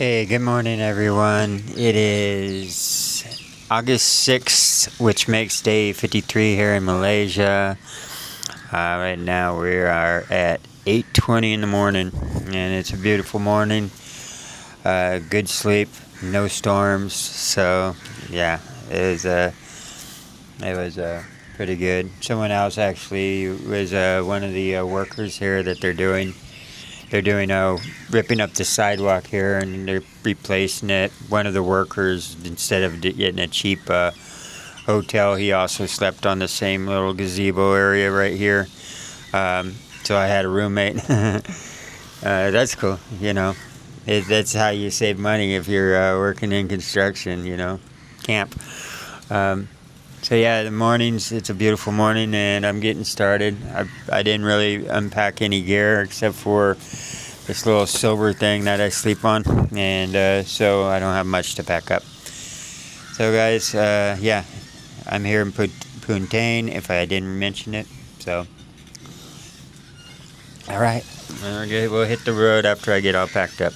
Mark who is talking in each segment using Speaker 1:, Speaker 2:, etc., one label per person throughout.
Speaker 1: Hey, good morning, everyone. It is August 6th, which makes day 53 here in Malaysia. Right now we are at 8:20 in the morning, and it's a beautiful morning. Good sleep, no storms, so yeah, it was pretty good. Someone else actually was one of the workers here that they're doing ripping up the sidewalk here, and they're replacing it. One of the workers, instead of getting a cheap hotel, he also slept on the same little gazebo area right here. So I had a roommate. That's cool, That's how you save money if you're working in construction, camp. So yeah, the mornings, it's a beautiful morning, and I'm getting started. I didn't really unpack any gear except for this little silver thing that I sleep on, and so I don't have much to pack up. So guys, yeah, I'm here in Pontian, if I didn't mention it. So, all right, okay, we'll hit the road after I get all packed up.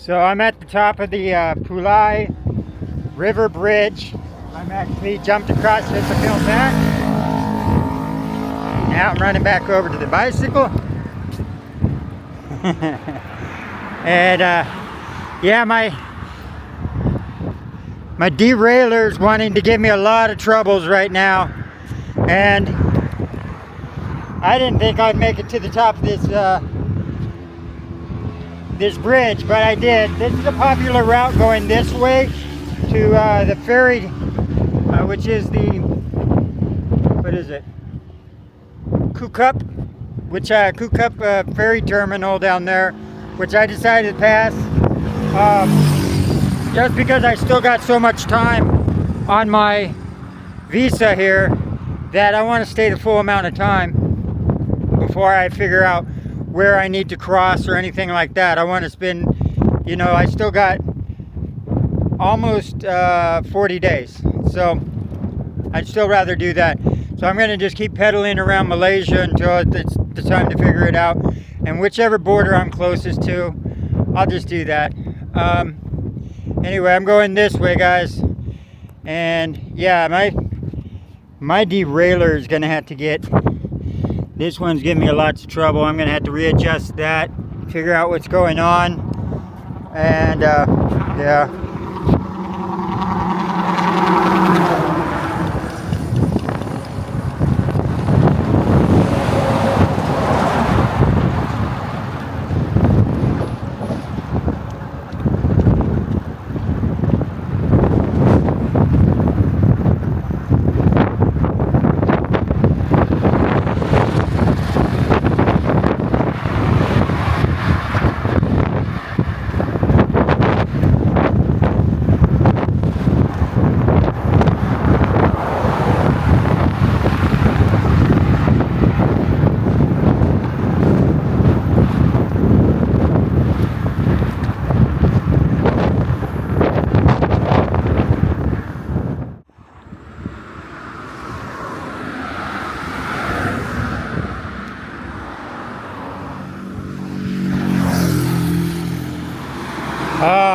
Speaker 1: So I'm at the top of the Pulai River Bridge. I'm actually jumped across just a hill back. Now I'm running back over to the bicycle. And yeah, my derailer's wanting to give me a lot of troubles right now. And I didn't think I'd make it to the top of this bridge, but I did. This is a popular route going this way to the ferry, which is the, what is it? Kukup which Kukup ferry terminal down there, which I decided to pass just because I still got so much time on my visa here that I want to stay the full amount of time before I figure out where I need to cross or anything like that. I want to spend, you know, I still got almost 40 days, so I'd still rather do that. So I'm going to just keep pedaling around Malaysia until it's the time to figure it out, and whichever border I'm closest to, I'll just do that. Anyway, I'm going this way, guys, and yeah, my derailleur is going to have to get, this one's giving me lots of trouble. I'm going to have to readjust that, figure out what's going on, and yeah.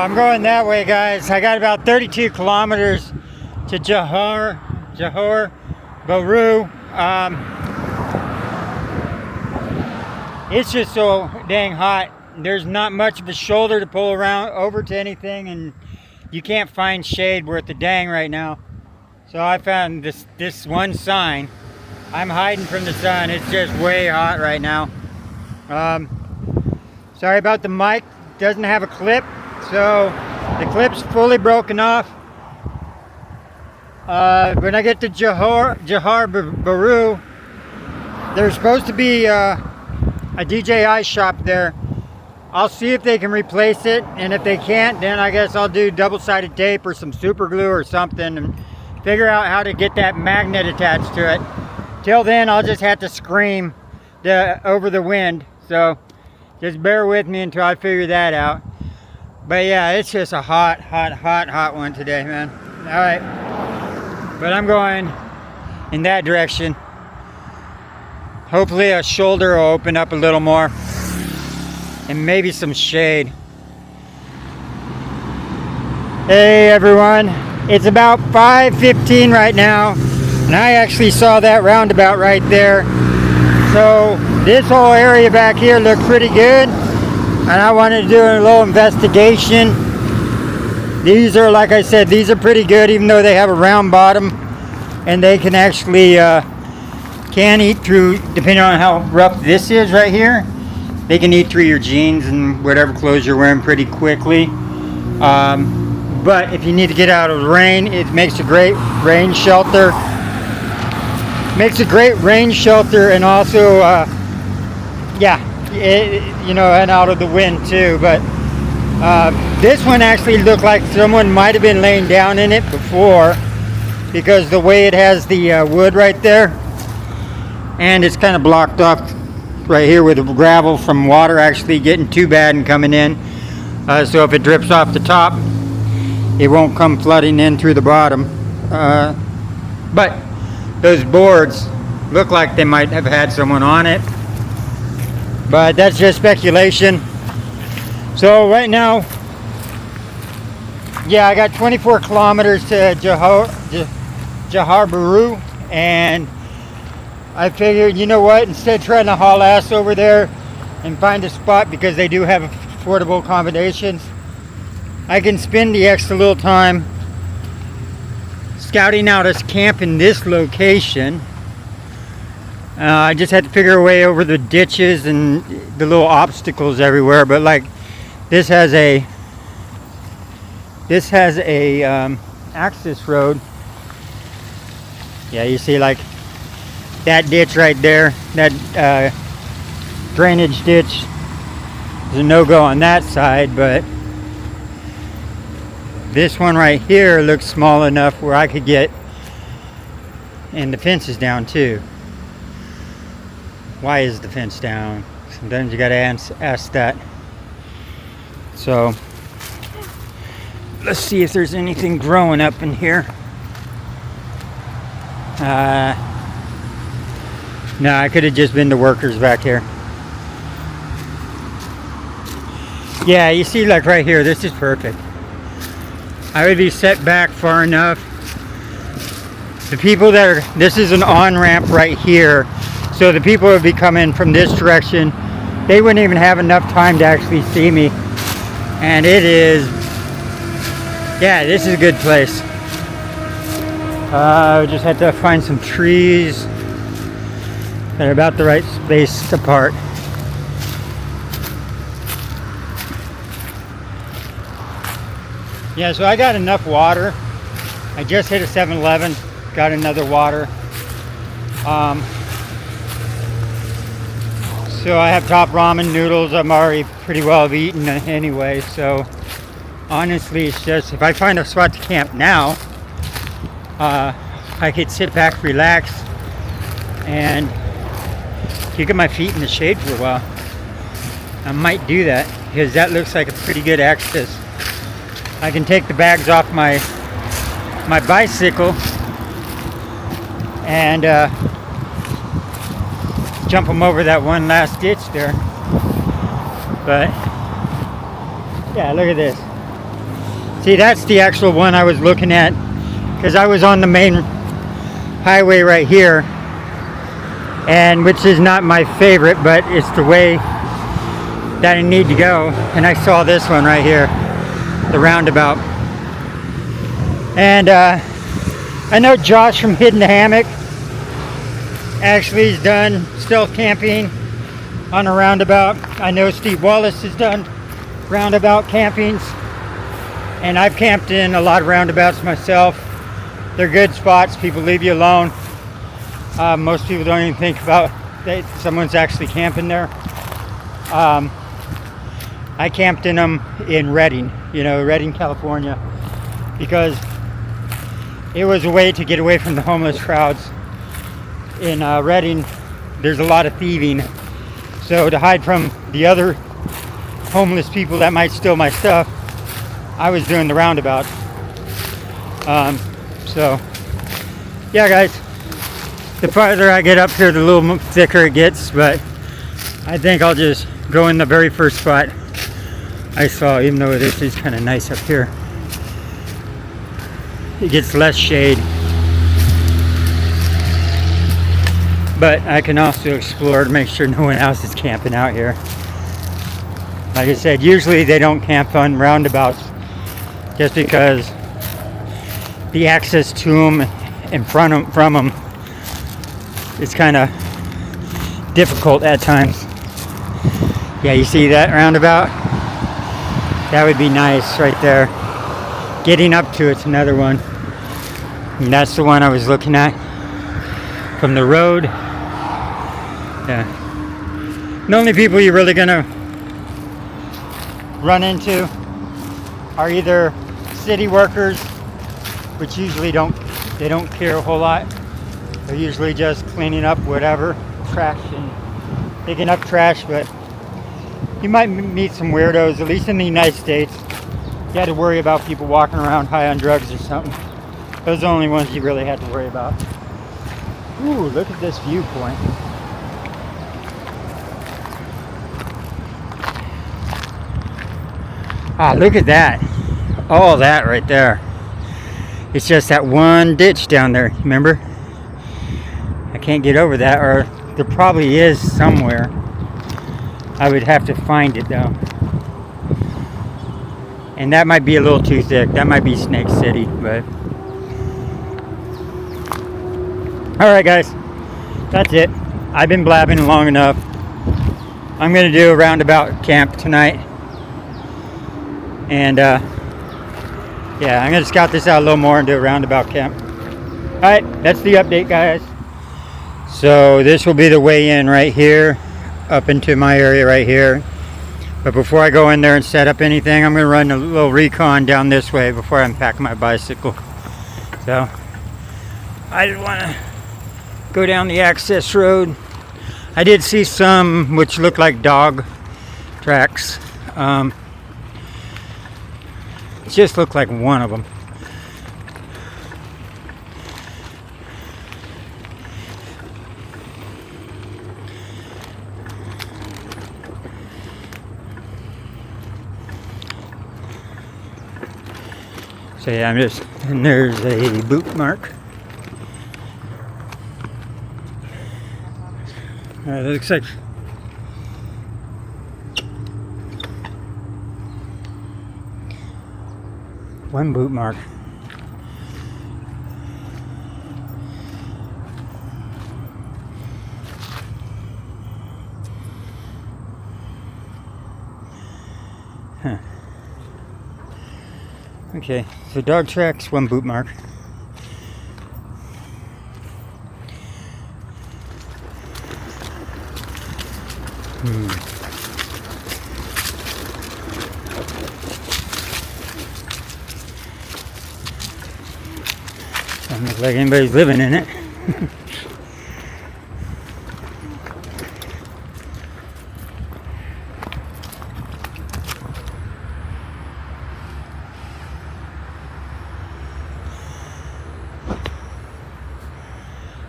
Speaker 1: I'm going that way, guys. I got about 32 kilometers to Johor, Bahru. It's just so dang hot. There's not much of a shoulder to pull around over to anything, and you can't find shade worth a dang right now. So I found this one sign. I'm hiding from the sun. It's just way hot right now. Sorry about the mic. Doesn't have a clip. So the clip's fully broken off. When I get to Johor Bahru, there's supposed to be a DJI shop there. I'll see if they can replace it, and if they can't, then I guess I'll do double-sided tape or some super glue or something and figure out how to get that magnet attached to it. Till then, I'll just have to scream over the wind. So just bear with me until I figure that out. But yeah, it's just a hot one today, man. All right, but I'm going in that direction. Hopefully a shoulder will open up a little more, and maybe some shade. Hey everyone, it's about 5:15 right now, and I actually saw that roundabout right there. So this whole area back here looked pretty good. And I wanted to do a little investigation. These are, like I said, these are pretty good, even though they have a round bottom, and they can actually can eat through, depending on how rough this is right here. They can eat through your jeans and whatever clothes you're wearing pretty quickly. But if you need to get out of the rain, it makes a great rain shelter. Makes a great rain shelter, and also, yeah. You know, and out of the wind too. But this one actually looked like someone might have been laying down in it before, because the way it has the wood right there, and it's kind of blocked off right here with the gravel from water actually getting too bad and coming in. So if it drips off the top, it won't come flooding in through the bottom. But those boards look like they might have had someone on it. But that's just speculation. So right now, yeah, I got 24 kilometers to Johor Bahru, and I figured, you know what, instead of trying to haul ass over there and find a spot, because they do have affordable accommodations, I can spend the extra little time scouting out a camp in this location. I just had to figure a way over the ditches and the little obstacles everywhere. But like this has a access road. Yeah, you see like that ditch right there. That drainage ditch is a no-go on that side, but this one right here looks small enough where I could get, and the fence is down too. Why is the fence down? Sometimes you gotta ask that. So let's see if there's anything growing up in here. No, I could have just been the workers back here. Yeah, you see, like right here, this is perfect. I would be set back far enough. The people that are, this is an on-ramp right here, so the people would be coming from this direction. They wouldn't even have enough time to actually see me. And it is, yeah, this is a good place. We just have to find some trees that are about the right space apart. Yeah, so I got enough water. I just hit a 7-Eleven, got another water. So I have top ramen noodles. I'm already pretty well eaten anyway. So honestly, it's just, if I find a spot to camp now, I could sit back, relax, and kick my feet in the shade for a while. I might do that because that looks like a pretty good access. I can take the bags off my bicycle and jump them over that one last ditch there. But yeah, look at this. See, that's the actual one I was looking at, because I was on the main highway right here, and which is not my favorite, but it's the way that I need to go. And I saw this one right here, the roundabout. And I know Josh from Hennessy Hammock actually has done stealth camping on a roundabout. I know Steve Wallace has done roundabout campings, and I've camped in a lot of roundabouts myself. They're good spots. People leave you alone. Most people don't even think about that someone's actually camping there. I camped in them in Redding, Redding, California, because it was a way to get away from the homeless crowds. In Redding, there's a lot of thieving. So to hide from the other homeless people that might steal my stuff, I was doing the roundabout. So yeah, guys, the farther I get up here, the little thicker it gets, but I think I'll just go in the very first spot I saw, even though this is kind of nice up here. It gets less shade, but I can also explore to make sure no one else is camping out here. Like I said, usually they don't camp on roundabouts just because the access to them and from them is kind of difficult at times. Yeah, you see that roundabout? That would be nice right there. Getting up to it's another one. And that's the one I was looking at from the road. Yeah. The only people you're really gonna run into are either city workers, which usually don't care a whole lot. They're usually just cleaning up whatever, trash and picking up trash, but you might meet some weirdos, at least in the United States. You had to worry about people walking around high on drugs or something. Those are the only ones you really had to worry about. Ooh, look at this viewpoint. Ah, look at that. All that right there. It's just that one ditch down there, remember? I can't get over that, or there probably is somewhere. I would have to find it though. And that might be a little too thick. That might be Snake City, but alright guys, that's it. I've been blabbing long enough. I'm gonna do a roundabout camp tonight. And yeah, I'm gonna scout this out a little more and do a roundabout camp. Alright, that's the update, guys. So this will be the way in right here. up into my area right here. But before I go in there and set up anything, I'm going to run a little recon down this way before I unpack my bicycle. So I just want to go down the access road. I did see some which look like dog tracks. It just looked like one of them. So yeah, and there's a boot mark. It looks like one boot mark. Huh. Okay, so dog tracks, one boot mark. Doesn't look like anybody's living in it.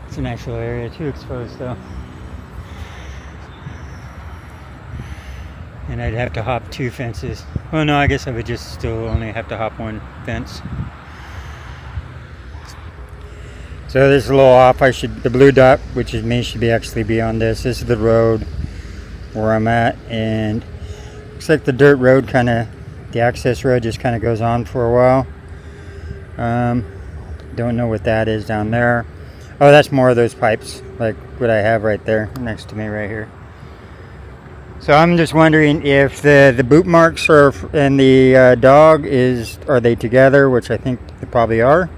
Speaker 1: It's a nice little area, too exposed though. And I'd have to hop 2 fences. Well, no, I guess I would just still only have to hop 1 fence. So this is a little off. The blue dot, which is me, should actually be on this. This is the road where I'm at, and looks like the dirt road the access road just kind of goes on for a while. Don't know what that is down there. Oh, that's more of those pipes, like what I have right there next to me right here. So I'm just wondering if the boot marks and the dog are they together, which I think they probably are.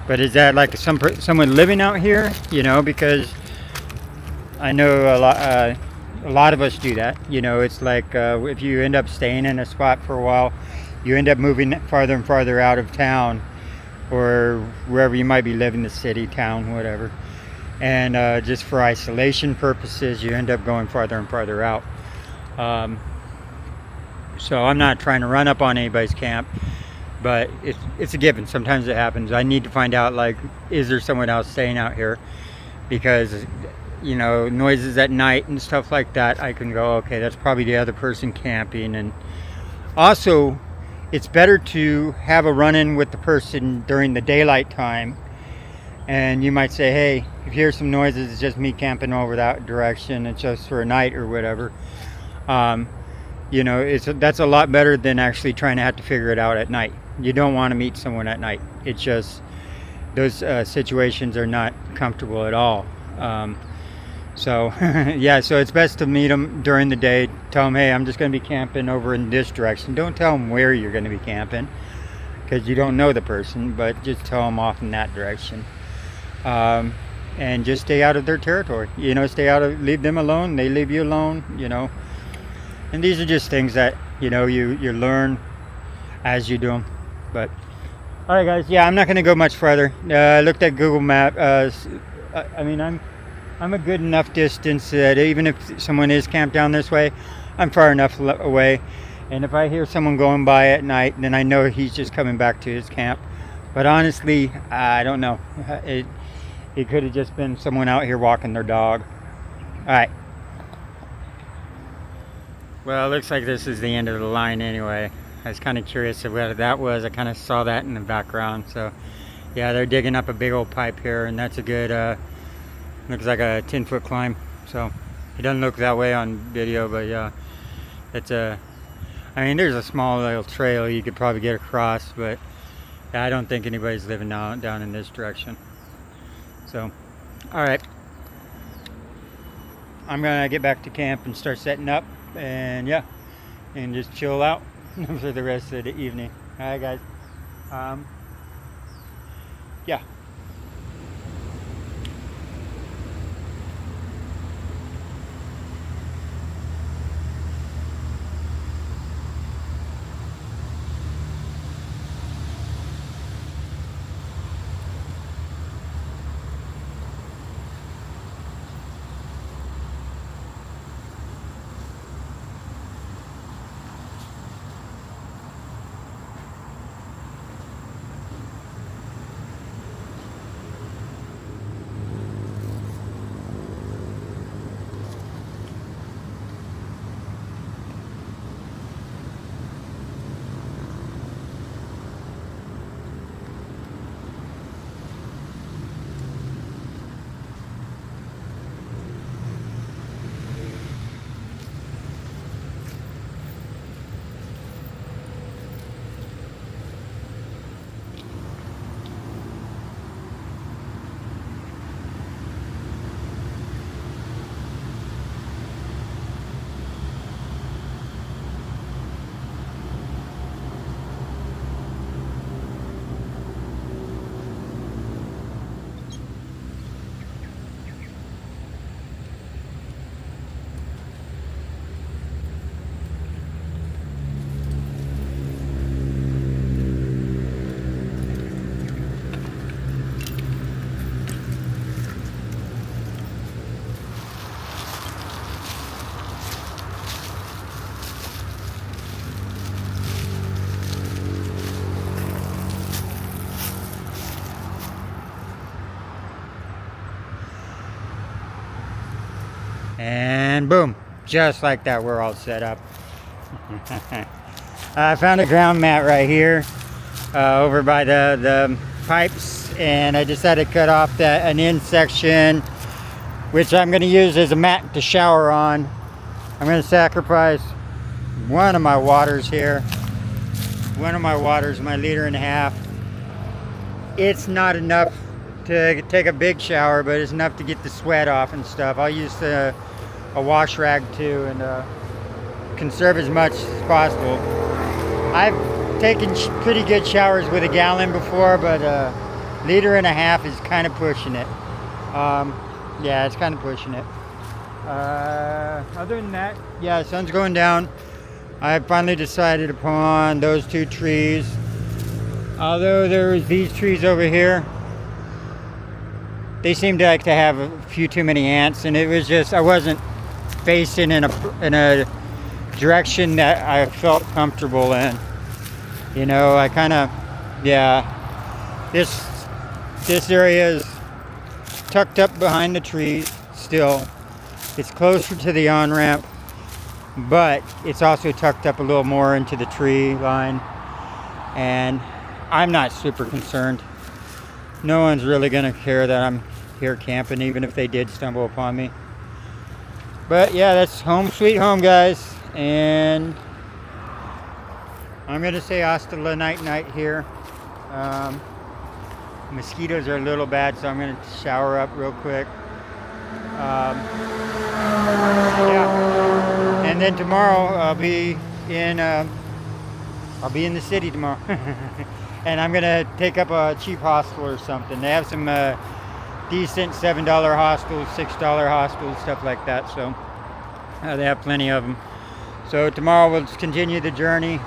Speaker 1: But is that like someone living out here? You know, because I know a lot of us do that. You know, it's like if you end up staying in a spot for a while, you end up moving farther and farther out of town, or wherever you might be living, the city, town, whatever. And just for isolation purposes, you end up going farther and farther out. So I'm not trying to run up on anybody's camp, but it's a given. Sometimes it happens. I need to find out, like, is there someone else staying out here? Because, you know, noises at night and stuff like that, I can go, okay, that's probably the other person camping. And also, it's better to have a run-in with the person during the daylight time. And you might say, hey, if you hear some noises, it's just me camping over that direction. It's just for a night or whatever. You know, that's a lot better than actually trying to have to figure it out at night. You don't want to meet someone at night. It's just, those situations are not comfortable at all. So, yeah, so it's best to meet them during the day. Tell them, hey, I'm just going to be camping over in this direction. Don't tell them where you're going to be camping, because you don't know the person, but just tell them off in that direction. And just stay out of their territory. You know, leave them alone. They leave you alone, you know. And these are just things that, you know, you learn as you do them. But, all right, guys. Yeah, I'm not going to go much further. I looked at Google Map. I mean, I'm a good enough distance that even if someone is camped down this way, I'm far enough away. And if I hear someone going by at night, then I know he's just coming back to his camp. But honestly, I don't know. It could have just been someone out here walking their dog. All right. Well, it looks like this is the end of the line anyway. I was kind of curious of what that was. I kind of saw that in the background. So, yeah, they're digging up a big old pipe here, and that's a good, looks like a 10-foot climb. So, it doesn't look that way on video, but yeah, I mean, there's a small little trail you could probably get across, but I don't think anybody's living down in this direction. So, all right. I'm going to get back to camp and start setting up, and yeah, and just chill out for the rest of the evening. All right, guys. Yeah. And boom, just like that, we're all set up. I found a ground mat right here over by the pipes, and I decided to cut off an end section, which I'm going to use as a mat to shower on. I'm going to sacrifice one of my waters here. One of my waters, my 1.5 liters. It's not enough to take a big shower, but it's enough to get the sweat off and stuff. I'll use a wash rag too, and conserve as much as possible. I've taken pretty good showers with 1 gallon before, but 1.5 liters is kind of pushing it. Yeah, it's kind of pushing it. Other than that, yeah, the sun's going down. I finally decided upon those 2 trees. Although there's these trees over here, they seemed like to have a few too many ants, and it was just, I wasn't facing in a direction that I felt comfortable in. You know, I kind of, yeah, this area is tucked up behind the trees still. It's closer to the on-ramp, but it's also tucked up a little more into the tree line, and I'm not super concerned. No one's really gonna care that I'm here camping, even if they did stumble upon me. But yeah, that's home sweet home, guys, and I'm gonna say hasta la night here. Mosquitoes are a little bad, so I'm gonna shower up real quick. Yeah, and then tomorrow I'll be in the city tomorrow. And I'm gonna take up a cheap hostel or something. They have some decent $7 hostels, $6 hostels, stuff like that. So they have plenty of them. So tomorrow we'll continue the journey.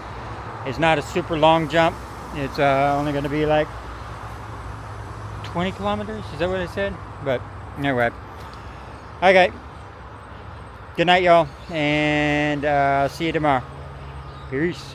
Speaker 1: It's not a super long jump. It's only gonna be like 20 kilometers. Is that what I said? But anyway. Okay. Good night, y'all. And I'll see you tomorrow. Peace.